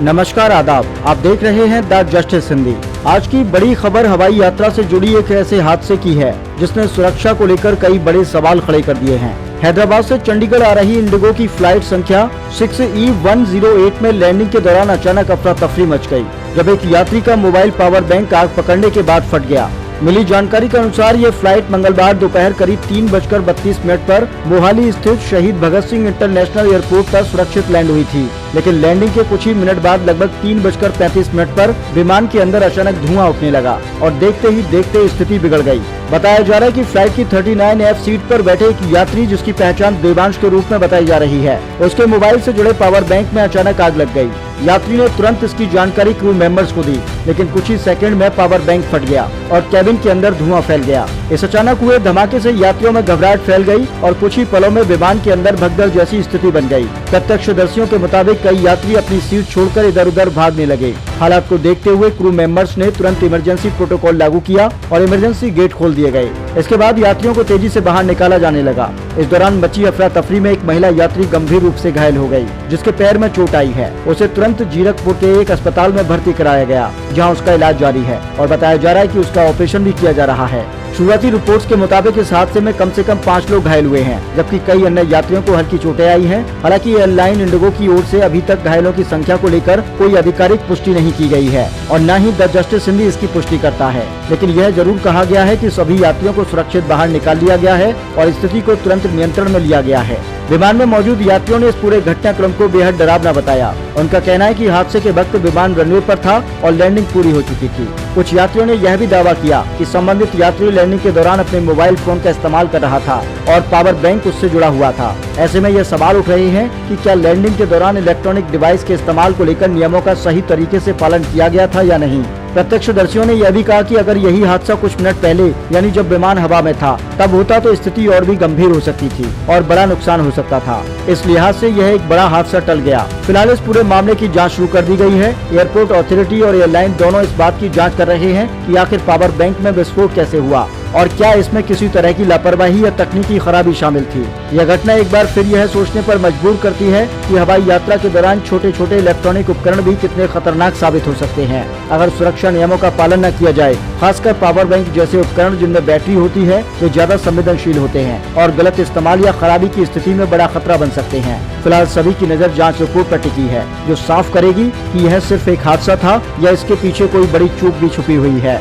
नमस्कार, आदाब। आप देख रहे हैं द जस्टिस हिंदी। आज की बड़ी खबर हवाई यात्रा से जुड़ी एक ऐसे हादसे की है जिसने सुरक्षा को लेकर कई बड़े सवाल खड़े कर दिए हैं। हैदराबाद से चंडीगढ़ आ रही इंडिगो की फ्लाइट संख्या 6E108 में लैंडिंग के दौरान अचानक अफरा तफरी मच गई, जब एक यात्री का मोबाइल पावर बैंक आग पकड़ने के बाद फट गया। मिली जानकारी के अनुसार ये फ्लाइट मंगलवार दोपहर करीब 3:32 पर मोहाली स्थित शहीद भगत सिंह इंटरनेशनल एयरपोर्ट पर सुरक्षित लैंड हुई थी, लेकिन लैंडिंग के कुछ ही मिनट बाद लगभग 3:35 पर विमान के अंदर अचानक धुआं उठने लगा और देखते ही देखते स्थिति बिगड़ गई। बताया जा रहा है कि फ्लाइट की 39F सीट पर बैठे एक यात्री, जिसकी पहचान देवांश के रूप में बताई जा रही है, उसके मोबाइल से जुड़े पावर बैंक में अचानक आग लग गई। यात्री ने तुरंत इसकी जानकारी क्रू मेंबर्स को दी, लेकिन कुछ ही सेकंड में पावर बैंक फट गया और कैबिन के अंदर धुआं फैल गया। इस अचानक हुए धमाके से यात्रियों में घबराहट फैल गई और कुछ ही पलों में विमान के अंदर भगदड़ जैसी स्थिति बन गई। प्रत्यक्षदर्शियों के मुताबिक कई यात्री अपनी सीट छोड़कर इधर उधर भागने लगे। हालात को देखते हुए क्रू मेंबर्स ने तुरंत इमरजेंसी प्रोटोकॉल लागू किया और इमरजेंसी गेट खोल दिए गए। इसके बाद यात्रियों को तेजी से बाहर निकाला जाने लगा। इस दौरान मची अफरा तफरी में एक महिला यात्री गंभीर रूप से घायल हो गई, जिसके पैर में चोट आई है। उसे तुरंत जीरकपुर के एक अस्पताल में भर्ती कराया गया, जहां उसका इलाज जारी है और बताया जा रहा है कि उसका ऑपरेशन भी किया जा रहा है। शुरुआती रिपोर्ट्स के मुताबिक इस हादसे में कम से कम 5 लोग घायल हुए हैं, जबकि कई अन्य यात्रियों को हल्की चोटें आई हैं। हालांकि एयरलाइन इंडिगो की ओर से अभी तक घायलों की संख्या को लेकर कोई आधिकारिक पुष्टि नहीं की गई है और न ही द जस्टिस हिंदी इसकी पुष्टि करता है, लेकिन यह जरूर कहा गया है कि सभी यात्रियों को सुरक्षित बाहर निकाल लिया गया है और स्थिति को तुरंत नियंत्रण में लिया गया है। विमान में मौजूद यात्रियों ने इस पूरे घटनाक्रम को बेहद डरावना बताया। उनका कहना है कि हादसे के वक्त विमान रनवे पर था और लैंडिंग पूरी हो चुकी थी। कुछ यात्रियों ने यह भी दावा किया कि संबंधित यात्री लैंडिंग के दौरान अपने मोबाइल फोन का इस्तेमाल कर रहा था और पावर बैंक उससे जुड़ा हुआ था। ऐसे में यह सवाल उठ रहे हैं कि क्या लैंडिंग के दौरान इलेक्ट्रॉनिक डिवाइस के इस्तेमाल को लेकर नियमों का सही तरीके से पालन किया गया था या नहीं। प्रत्यक्षदर्शियों ने यह भी कहा कि अगर यही हादसा कुछ मिनट पहले यानी जब विमान हवा में था तब होता तो स्थिति और भी गंभीर हो सकती थी और बड़ा नुकसान हो सकता था। इस लिहाज से यह एक बड़ा हादसा टल गया। फिलहाल इस पूरे मामले की जांच शुरू कर दी गई है। एयरपोर्ट अथॉरिटी और एयरलाइन दोनों इस बात की जांच कर रहे हैं कि आखिर पावर बैंक में विस्फोट कैसे हुआ और क्या इसमें किसी तरह की लापरवाही या तकनीकी खराबी शामिल थी। यह घटना एक बार फिर यह सोचने पर मजबूर करती है कि हवाई यात्रा के दौरान छोटे छोटे इलेक्ट्रॉनिक उपकरण भी कितने खतरनाक साबित हो सकते हैं अगर सुरक्षा नियमों का पालन न किया जाए। खासकर पावर बैंक जैसे उपकरण जिनमें बैटरी होती है, वे ज्यादा संवेदनशील होते हैं और गलत इस्तेमाल या खराबी की स्थिति में बड़ा खतरा बन सकते हैं। फिलहाल सभी की नजर जांच रिपोर्ट पर टिकी है, जो साफ करेगी कि यह सिर्फ एक हादसा था या इसके पीछे कोई बड़ी चूक भी छुपी हुई है।